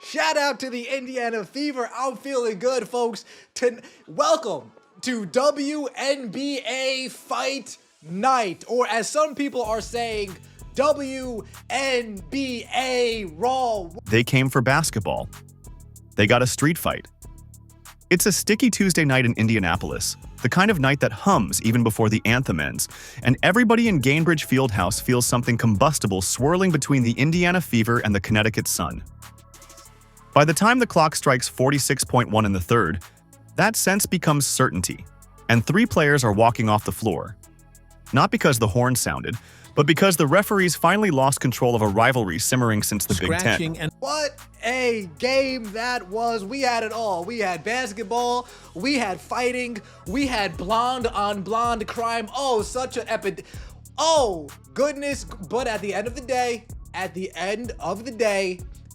Shout out to the Indiana Fever. I'm feeling good, folks. Welcome to WNBA Fight Night, or as some people are saying, WNBA Raw. They came for basketball. They got a street fight. It's a sticky Tuesday night in Indianapolis, the kind of night that hums even before the anthem ends, and everybody in Gainbridge Fieldhouse feels something combustible swirling between the Indiana Fever and the Connecticut Sun. By the time the clock strikes 46.1 in the third, that sense becomes certainty, and 3 players are walking off the floor. Not because the horn sounded, but because the referees finally lost control of a rivalry simmering since the Big Ten. What a game that was. We had it all. We had basketball, we had fighting, we had blonde on blonde crime. Oh, such an epic. Oh, goodness. But at the end of the day,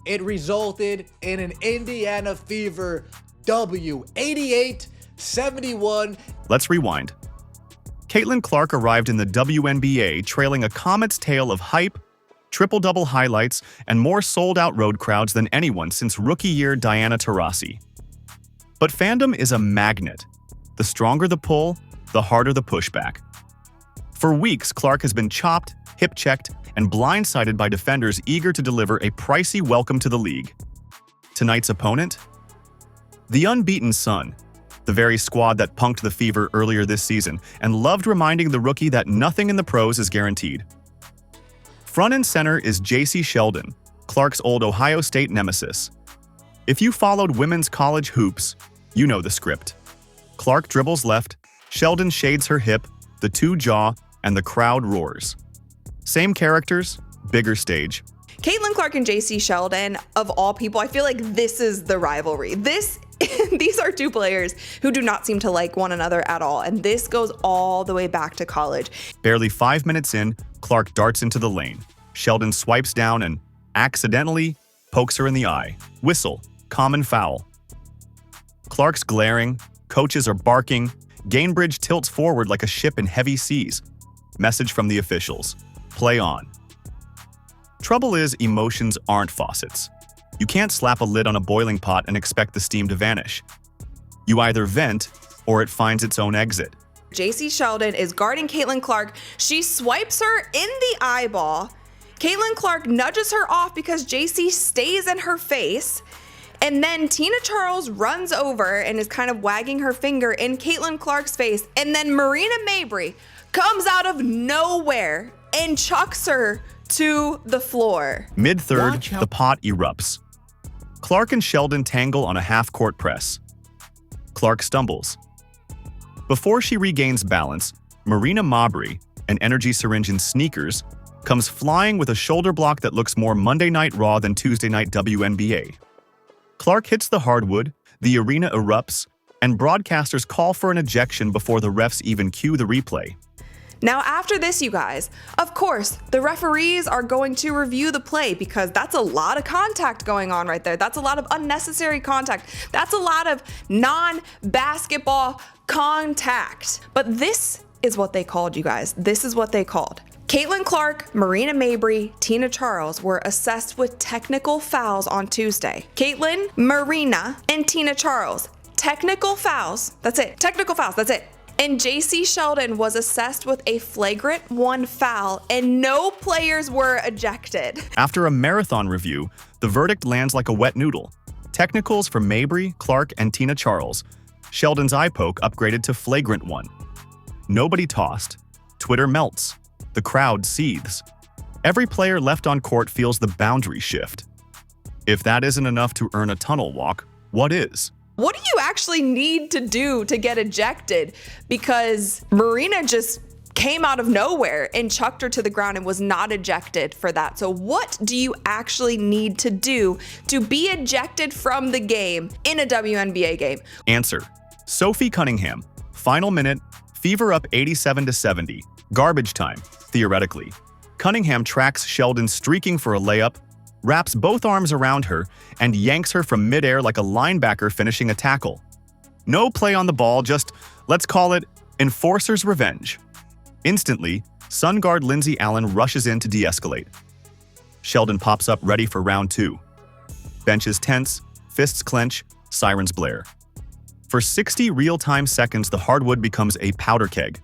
it resulted in an Indiana Fever W, 88-71. Let's rewind. Caitlin Clark arrived in the WNBA trailing a comet's tail of hype, triple-double highlights, and more sold-out road crowds than anyone since rookie year Diana Taurasi. But fandom is a magnet. The stronger the pull, the harder the pushback. For weeks, Clark has been chopped, hip-checked, and blindsided by defenders eager to deliver a pricey welcome to the league. Tonight's opponent? The unbeaten Sun, the very squad that punked the Fever earlier this season and loved reminding the rookie that nothing in the pros is guaranteed. Front and center is J.C. Sheldon, Clark's old Ohio State nemesis. If you followed women's college hoops, you know the script. Clark dribbles left, Sheldon shades her hip, the two jaw, and the crowd roars. Same characters, bigger stage. Caitlin Clark and J.C. Sheldon, of all people, I feel like this is the rivalry. These are 2 players who do not seem to like one another at all, and this goes all the way back to college. Barely 5 minutes in, Clark darts into the lane. Sheldon swipes down and, accidentally, pokes her in the eye. Whistle, common foul. Clark's glaring, coaches are barking, Gainbridge tilts forward like a ship in heavy seas. Message from the officials, play on. Trouble is, emotions aren't faucets. You can't slap a lid on a boiling pot and expect the steam to vanish. You either vent, or it finds its own exit. J.C. Sheldon is guarding Caitlin Clark. She swipes her in the eyeball. Caitlin Clark nudges her off because J.C. stays in her face. And then Tina Charles runs over and is kind of wagging her finger in Caitlin Clark's face. And then Marina Mabrey comes out of nowhere and chucks her to the floor. Mid-third, the pot erupts. Clark and Sheldon tangle on a half-court press. Clark stumbles. Before she regains balance, Marina Mabrey, an energy syringe in sneakers, comes flying with a shoulder block that looks more Monday Night Raw than Tuesday Night WNBA. Clark hits the hardwood, the arena erupts, and broadcasters call for an ejection before the refs even cue the replay. Now after this, you guys, of course, the referees are going to review the play because that's a lot of contact going on right there. That's a lot of unnecessary contact. That's a lot of non-basketball contact. But this is what they called, you guys. This is what they called. Caitlin Clark, Marina Mabrey, Tina Charles were assessed with technical fouls on Tuesday. Caitlin, Marina, and Tina Charles. Technical fouls. That's it. Technical fouls. That's it. And J.C. Sheldon was assessed with a flagrant 1 foul, and no players were ejected. After a marathon review, the verdict lands like a wet noodle. Technicals for Mabrey, Clark, and Tina Charles. Sheldon's eye poke upgraded to flagrant 1. Nobody tossed. Twitter melts. The crowd seethes. Every player left on court feels the boundary shift. If that isn't enough to earn a tunnel walk, what is? What do you actually need to do to get ejected? Because Marina just came out of nowhere and chucked her to the ground and was not ejected for that. So what do you actually need to do to be ejected from the game in a WNBA game? Answer: Sophie Cunningham. Final minute, Fever up 87-70. Garbage time, theoretically. Cunningham tracks Sheldon streaking for a layup, wraps both arms around her, and yanks her from midair like a linebacker finishing a tackle. No play on the ball, just, let's call it, enforcer's revenge. Instantly, Sun guard Lindsay Allen rushes in to de-escalate. Sheldon pops up ready for round 2. Benches tense, fists clench, sirens blare. For 60 real-time seconds, the hardwood becomes a powder keg.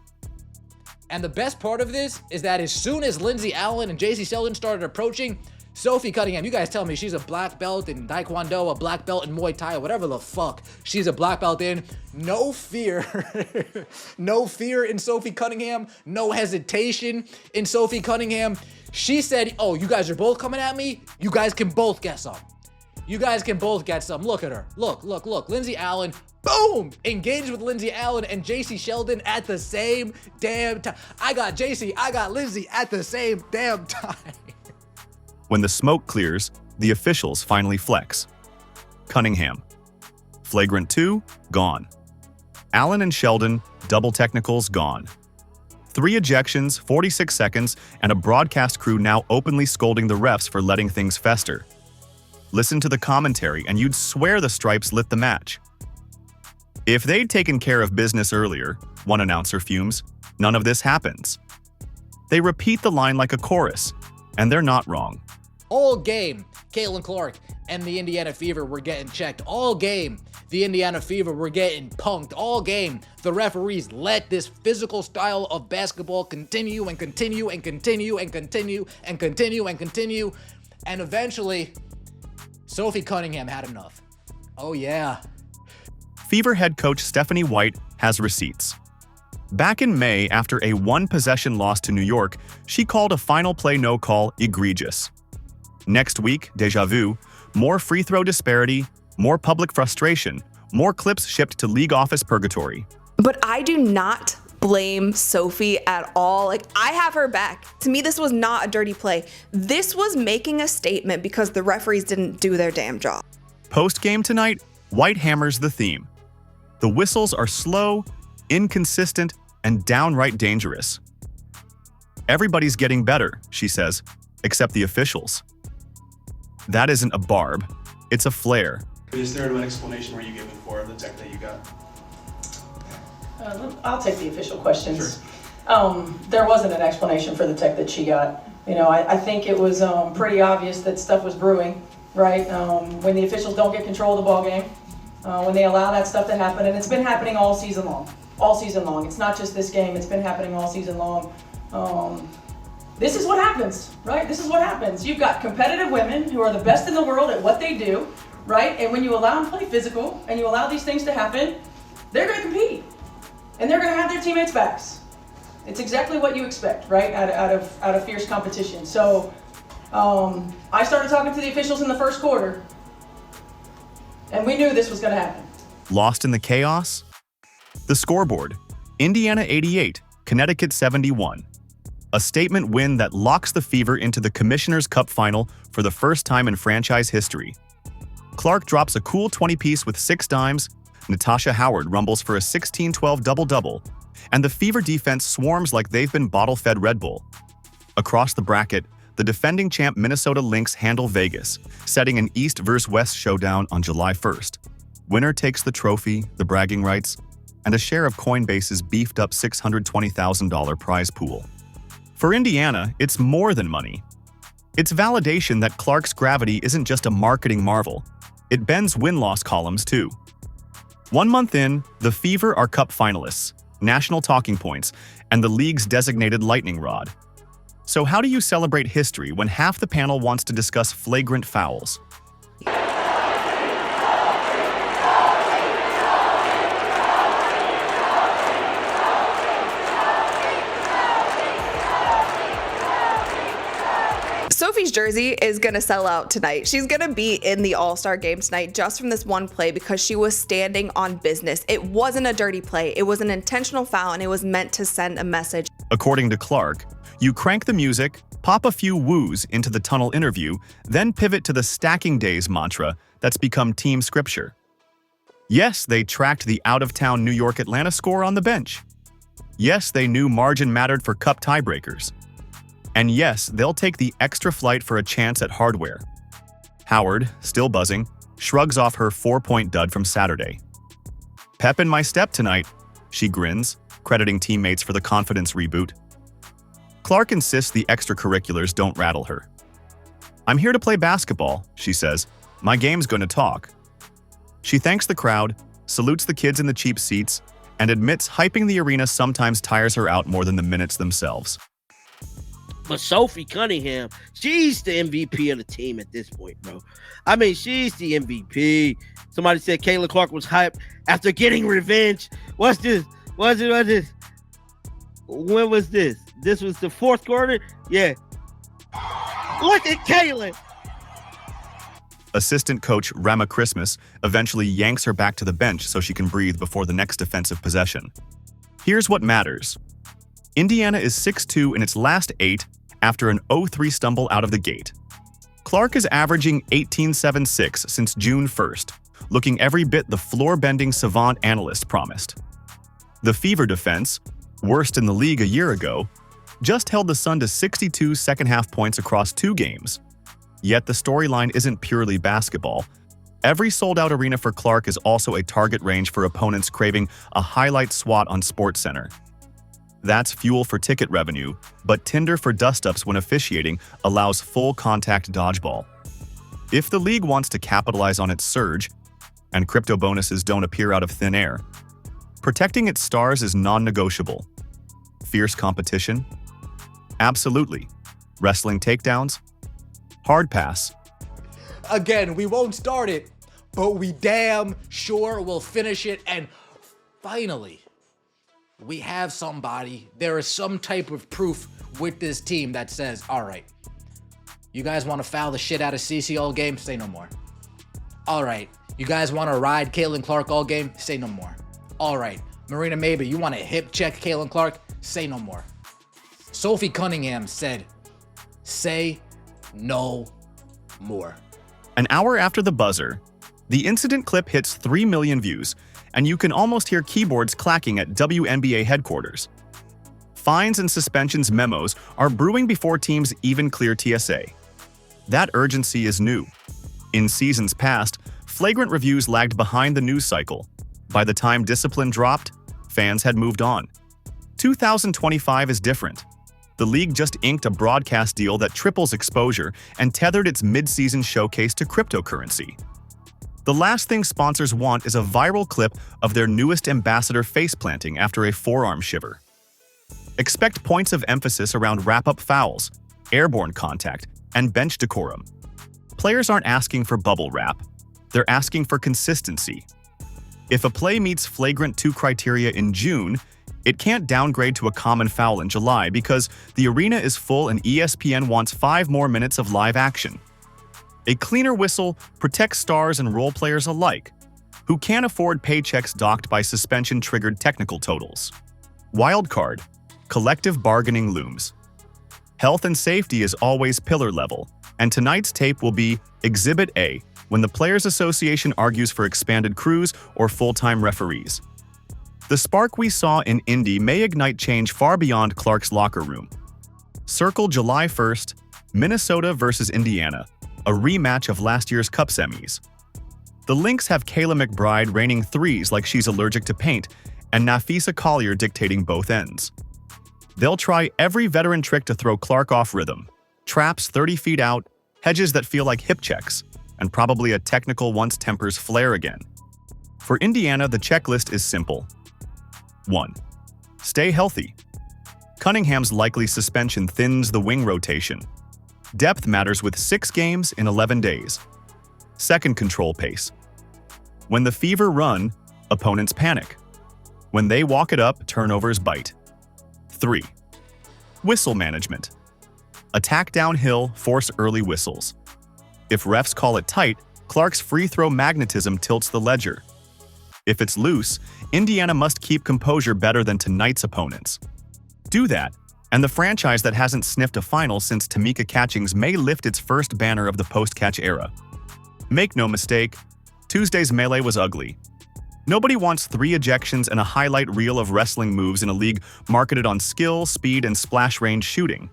And the best part of this is that as soon as Lindsay Allen and JC Sheldon started approaching, Sophie Cunningham, you guys tell me she's a black belt in Taekwondo, a black belt in Muay Thai, whatever the fuck she's a black belt in. No fear. No fear in Sophie Cunningham. No hesitation in Sophie Cunningham. She said, oh, you guys are both coming at me? You guys can both get some. You guys can both get some. Look at her. Look. Lindsay Allen, boom! Engaged with Lindsay Allen and JC Sheldon at the same damn time. I got JC, I got Lindsay at the same damn time. When the smoke clears, the officials finally flex. Cunningham. Flagrant 2, gone. Allen and Sheldon, double technicals, gone. 3 ejections, 46 seconds, and a broadcast crew now openly scolding the refs for letting things fester. Listen to the commentary and you'd swear the stripes lit the match. If they'd taken care of business earlier, one announcer fumes, none of this happens. They repeat the line like a chorus, and they're not wrong. All game, Caitlin Clark and the Indiana Fever were getting checked. All game, the Indiana Fever were getting punked. All game, the referees let this physical style of basketball continue and continue and continue and continue and continue and continue. And eventually, Sophie Cunningham had enough. Oh yeah. Fever head coach Stephanie White has receipts. Back in May, after a one-possession loss to New York, she called a final play no call egregious. Next week, deja vu, more free throw disparity, more public frustration, more clips shipped to league office purgatory. But I do not blame Sophie at all. Like, I have her back. To me, this was not a dirty play. This was making a statement because the referees didn't do their damn job. Post-game tonight, White hammers the theme. The whistles are slow, inconsistent, and downright dangerous. Everybody's getting better, she says, except the officials. That isn't a barb, it's a flare. Is there an explanation were you given for the tech that you got? I'll take the official questions. Sure. There wasn't an explanation for the tech that she got. You know, I think it was pretty obvious that stuff was brewing, right? When the officials don't get control of the ball game, when they allow that stuff to happen, and it's been happening all season long. All season long. It's not just this game, it's been happening all season long. This is what happens, right? This is what happens. You've got competitive women who are the best in the world at what they do, right? And when you allow them to play physical and you allow these things to happen, they're going to compete. And they're going to have their teammates' backs. It's exactly what you expect, right? Out of fierce competition. So I started talking to the officials in the first quarter, and we knew this was going to happen. Lost in the chaos? The scoreboard, Indiana 88, Connecticut 71. A statement win that locks the Fever into the Commissioner's Cup final for the first time in franchise history. Clark drops a cool 20-piece with 6 dimes, Natasha Howard rumbles for a 16-12 double-double, and the Fever defense swarms like they've been bottle-fed Red Bull. Across the bracket, the defending champ Minnesota Lynx handle Vegas, setting an East vs. West showdown on July 1st. Winner takes the trophy, the bragging rights, and a share of Coinbase's beefed-up $620,000 prize pool. For Indiana, it's more than money. It's validation that Clark's gravity isn't just a marketing marvel. It bends win-loss columns, too. 1 month in, the Fever are Cup finalists, national talking points, and the league's designated lightning rod. So how do you celebrate history when half the panel wants to discuss flagrant fouls? Sophie's jersey is going to sell out tonight. She's going to be in the All-Star game tonight just from this one play because she was standing on business. It wasn't a dirty play. It was an intentional foul, and it was meant to send a message. According to Clark, you crank the music, pop a few woos into the tunnel interview, then pivot to the stacking days mantra that's become team scripture. Yes, they tracked the out-of-town New York-Atlanta score on the bench. Yes, they knew margin mattered for cup tiebreakers. And yes, they'll take the extra flight for a chance at hardware. Howard, still buzzing, shrugs off her 4-point dud from Saturday. Pep in my step tonight, she grins, crediting teammates for the confidence reboot. Clark insists the extracurriculars don't rattle her. I'm here to play basketball, she says, My game's gonna talk. She thanks the crowd, salutes the kids in the cheap seats, and admits hyping the arena sometimes tires her out more than the minutes themselves. But Sophie Cunningham, she's the MVP of the team at this point, bro. I mean, she's the MVP. Somebody said Caitlin Clark was hyped after getting revenge. What's this? What's this? When was this? This was the fourth quarter? Yeah. Look at Caitlin. Assistant coach Rama Christmas eventually yanks her back to the bench so she can breathe before the next defensive possession. Here's what matters. Indiana is 6-2 in its last 8 after an 0-3 stumble out of the gate. Clark is averaging 18.76 since June 1st, looking every bit the floor-bending savant analyst promised. The Fever defense, worst in the league a year ago, just held the Sun to 62 second-half points across 2 games. Yet the storyline isn't purely basketball. Every sold-out arena for Clark is also a target range for opponents craving a highlight swat on SportsCenter. That's fuel for ticket revenue, but tinder for dust-ups when officiating allows full-contact dodgeball. If the league wants to capitalize on its surge, and crypto bonuses don't appear out of thin air, protecting its stars is non-negotiable. Fierce competition? Absolutely. Wrestling takedowns? Hard pass. Again, we won't start it, but we damn sure will finish it. And finally, we have somebody. There is some type of proof with this team that says, all right, you guys want to foul the shit out of CeCe all game? Say no more. All right, you guys want to ride Caitlin Clark all game? Say no more. All right, Marina Maber, you want to hip check Caitlin Clark? Say no more. Sophie Cunningham said, say no more. An hour after the buzzer, the incident clip hits 3 million views, and you can almost hear keyboards clacking at WNBA headquarters. Fines and suspensions memos are brewing before teams even clear TSA. That urgency is new. In seasons past, flagrant reviews lagged behind the news cycle. By the time discipline dropped, fans had moved on. 2025 is different. The league just inked a broadcast deal that triples exposure and tethered its mid-season showcase to cryptocurrency. The last thing sponsors want is a viral clip of their newest ambassador face-planting after a forearm shiver. Expect points of emphasis around wrap-up fouls, airborne contact, and bench decorum. Players aren't asking for bubble wrap. They're asking for consistency. If a play meets flagrant 2 criteria in June, it can't downgrade to a common foul in July because the arena is full and ESPN wants 5 more minutes of live action. A cleaner whistle protects stars and role players alike, who can't afford paychecks docked by suspension-triggered technical totals. Wildcard, collective bargaining looms. Health and safety is always pillar level, and tonight's tape will be Exhibit A when the Players Association argues for expanded crews or full-time referees. The spark we saw in Indy may ignite change far beyond Clark's locker room. Circle July 1st, Minnesota versus Indiana, a rematch of last year's Cup semis. The Lynx have Kayla McBride raining threes like she's allergic to paint, and Nafisa Collier dictating both ends. They'll try every veteran trick to throw Clark off rhythm. Traps 30 feet out, hedges that feel like hip checks, and probably a technical once tempers flare again. For Indiana, the checklist is simple. 1. Stay healthy. Cunningham's likely suspension thins the wing rotation. Depth matters with 6 games in 11 days. 2nd, control pace. When the Fever run, opponents panic. When they walk it up, turnovers bite. 3. Whistle management. Attack downhill, force early whistles. If refs call it tight, Clark's free throw magnetism tilts the ledger. If it's loose, Indiana must keep composure better than tonight's opponents. Do that, and the franchise that hasn't sniffed a final since Tamika Catchings may lift its first banner of the post-catch era. Make no mistake, Tuesday's melee was ugly. Nobody wants 3 ejections and a highlight reel of wrestling moves in a league marketed on skill, speed, and splash range shooting.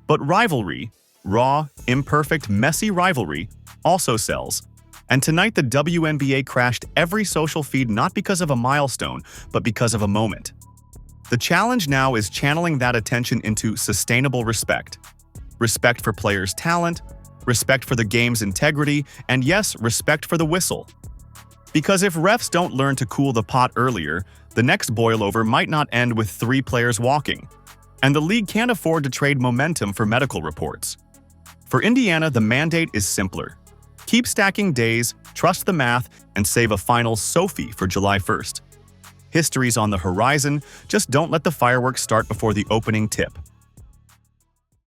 But rivalry, raw, imperfect, messy rivalry, also sells. And tonight the WNBA crashed every social feed not because of a milestone, but because of a moment. The challenge now is channeling that attention into sustainable respect. Respect for players' talent, respect for the game's integrity, and yes, respect for the whistle. Because if refs don't learn to cool the pot earlier, the next boil-over might not end with 3 players walking. And the league can't afford to trade momentum for medical reports. For Indiana, the mandate is simpler. Keep stacking days, trust the math, and save a final Sophie for July 1st. History's on the horizon, just don't let the fireworks start before the opening tip.